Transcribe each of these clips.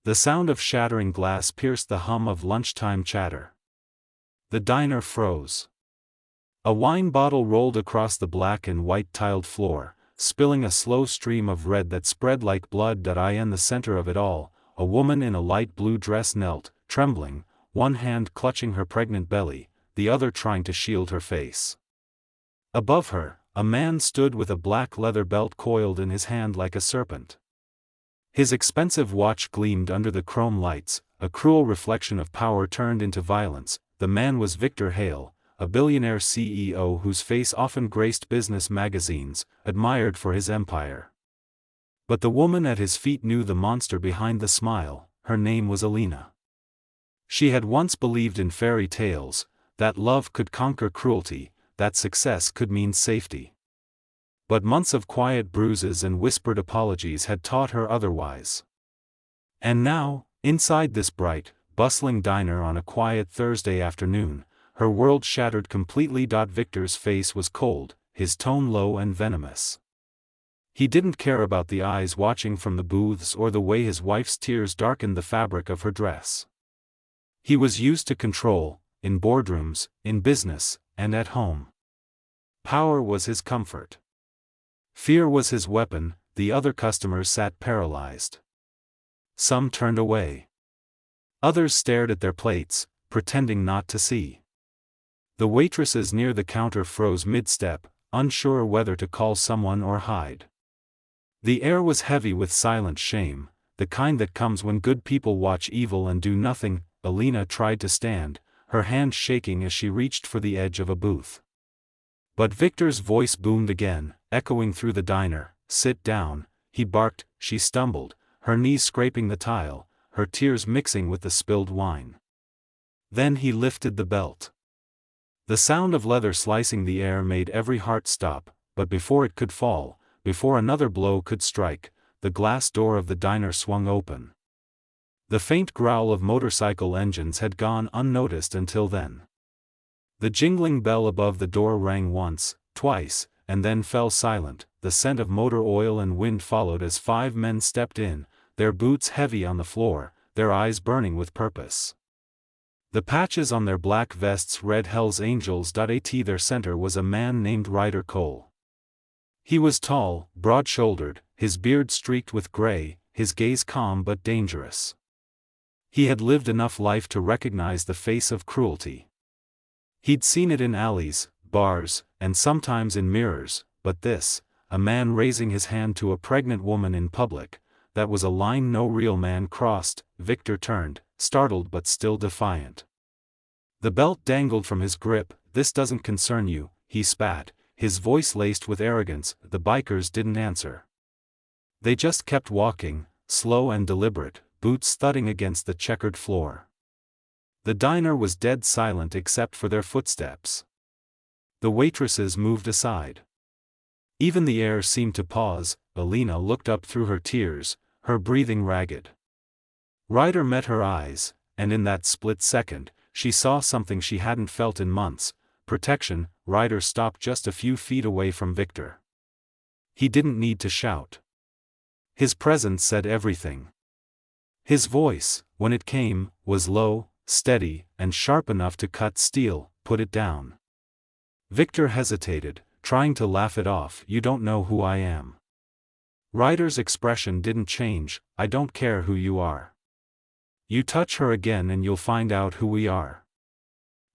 The sound of shattering glass pierced the hum of lunchtime chatter. The diner froze. A wine bottle rolled across the black and white tiled floor, spilling a slow stream of red that spread like blood. In the center of it all, a woman in a light blue dress knelt, trembling, one hand clutching her pregnant belly, the other trying to shield her face. Above her, a man stood with a black leather belt coiled in his hand like a serpent. His expensive watch gleamed under the chrome lights, a cruel reflection of power turned into violence. The man was Victor Hale, a billionaire CEO whose face often graced business magazines, admired for his empire. But the woman at his feet knew the monster behind the smile. Her name was Alina. She had once believed in fairy tales, that love could conquer cruelty, that success could mean safety. But months of quiet bruises and whispered apologies had taught her otherwise. And now, inside this bright, bustling diner on a quiet Thursday afternoon, her world shattered completely. Victor's face was cold, his tone low and venomous. He didn't care about the eyes watching from the booths or the way his wife's tears darkened the fabric of her dress. He was used to control, in boardrooms, in business, and at home. Power was his comfort. Fear was his weapon. The other customers sat paralyzed. Some turned away. Others stared at their plates, pretending not to see. The waitresses near the counter froze mid-step, unsure whether to call someone or hide. The air was heavy with silent shame, the kind that comes when good people watch evil and do nothing. Alina tried to stand, her hand shaking as she reached for the edge of a booth. But Victor's voice boomed again, echoing through the diner. "Sit down," he barked. She stumbled, her knees scraping the tile, her tears mixing with the spilled wine. Then he lifted the belt. The sound of leather slicing the air made every heart stop, but before it could fall, before another blow could strike, the glass door of the diner swung open. The faint growl of motorcycle engines had gone unnoticed until then. The jingling bell above the door rang once, twice, and then fell silent. The scent of motor oil and wind followed as 5 men stepped in, their boots heavy on the floor, their eyes burning with purpose. The patches on their black vests read Hell's Angels. At their center was a man named Ryder Cole. He was tall, broad-shouldered, his beard streaked with gray, his gaze calm but dangerous. He had lived enough life to recognize the face of cruelty. He'd seen it in alleys, bars, and sometimes in mirrors, but this, a man raising his hand to a pregnant woman in public, that was a line no real man crossed. Victor turned, startled but still defiant. The belt dangled from his grip. "This doesn't concern you," he spat, his voice laced with arrogance. The bikers didn't answer. They just kept walking, slow and deliberate, boots thudding against the checkered floor. The diner was dead silent except for their footsteps. The waitresses moved aside. Even the air seemed to pause. Alina looked up through her tears, her breathing ragged. Ryder met her eyes, and in that split second, she saw something she hadn't felt in months: protection. Ryder stopped just a few feet away from Victor. He didn't need to shout. His presence said everything. His voice, when it came, was low, steady, and sharp enough to cut steel. "Put it down." Victor hesitated, trying to laugh it off. "You don't know who I am." Ryder's expression didn't change. "I don't care who you are. You touch her again and you'll find out who we are."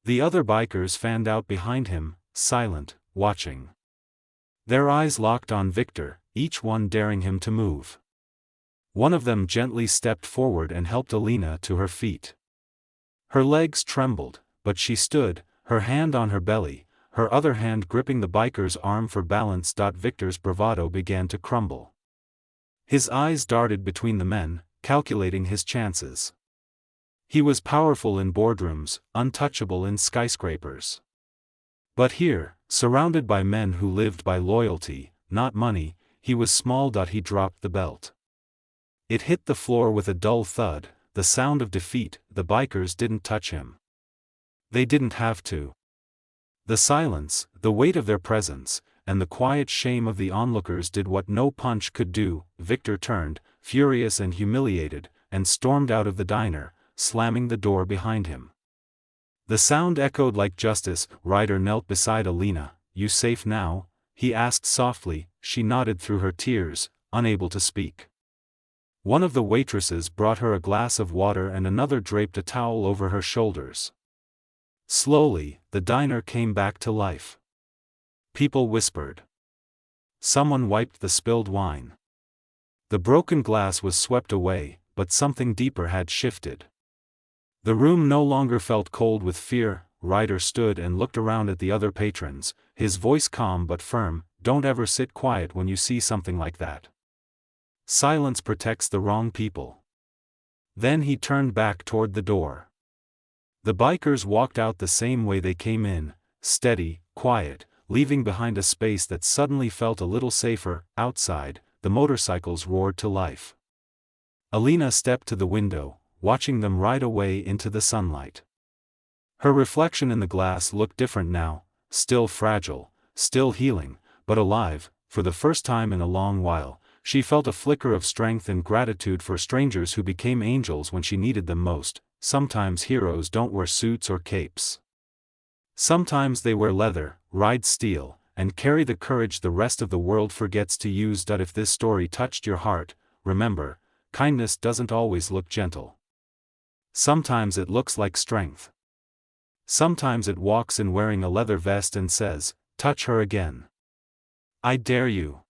The other bikers fanned out behind him, silent, watching. Their eyes locked on Victor, each one daring him to move. One of them gently stepped forward and helped Alina to her feet. Her legs trembled, but she stood, her hand on her belly, her other hand gripping the biker's arm for balance. Victor's bravado began to crumble. His eyes darted between the men, calculating his chances. He was powerful in boardrooms, untouchable in skyscrapers. But here, surrounded by men who lived by loyalty, not money, he was small. He dropped the belt. It hit the floor with a dull thud, the sound of defeat. The bikers didn't touch him. They didn't have to. The silence, the weight of their presence, and the quiet shame of the onlookers did what no punch could do. Victor turned, furious and humiliated, and stormed out of the diner, slamming the door behind him. The sound echoed like justice. Ryder knelt beside Alina. "You safe now?" he asked softly. She nodded through her tears, unable to speak. One of the waitresses brought her a glass of water and another draped a towel over her shoulders. Slowly, the diner came back to life. People whispered. Someone wiped the spilled wine. The broken glass was swept away, but something deeper had shifted. The room no longer felt cold with fear. Ryder stood and looked around at the other patrons, his voice calm but firm. "Don't ever sit quiet when you see something like that. Silence protects the wrong people." Then he turned back toward the door. The bikers walked out the same way they came in, steady, quiet, leaving behind a space that suddenly felt a little safer. Outside, the motorcycles roared to life. Alina stepped to the window, watching them ride away into the sunlight. Her reflection in the glass looked different now, still fragile, still healing, but alive. For the first time in a long while, she felt a flicker of strength and gratitude for strangers who became angels when she needed them most. Sometimes heroes don't wear suits or capes. Sometimes they wear leather, ride steel, and carry the courage the rest of the world forgets to use. If this story touched your heart, remember, kindness doesn't always look gentle. Sometimes it looks like strength. Sometimes it walks in wearing a leather vest and says, "Touch her again. I dare you."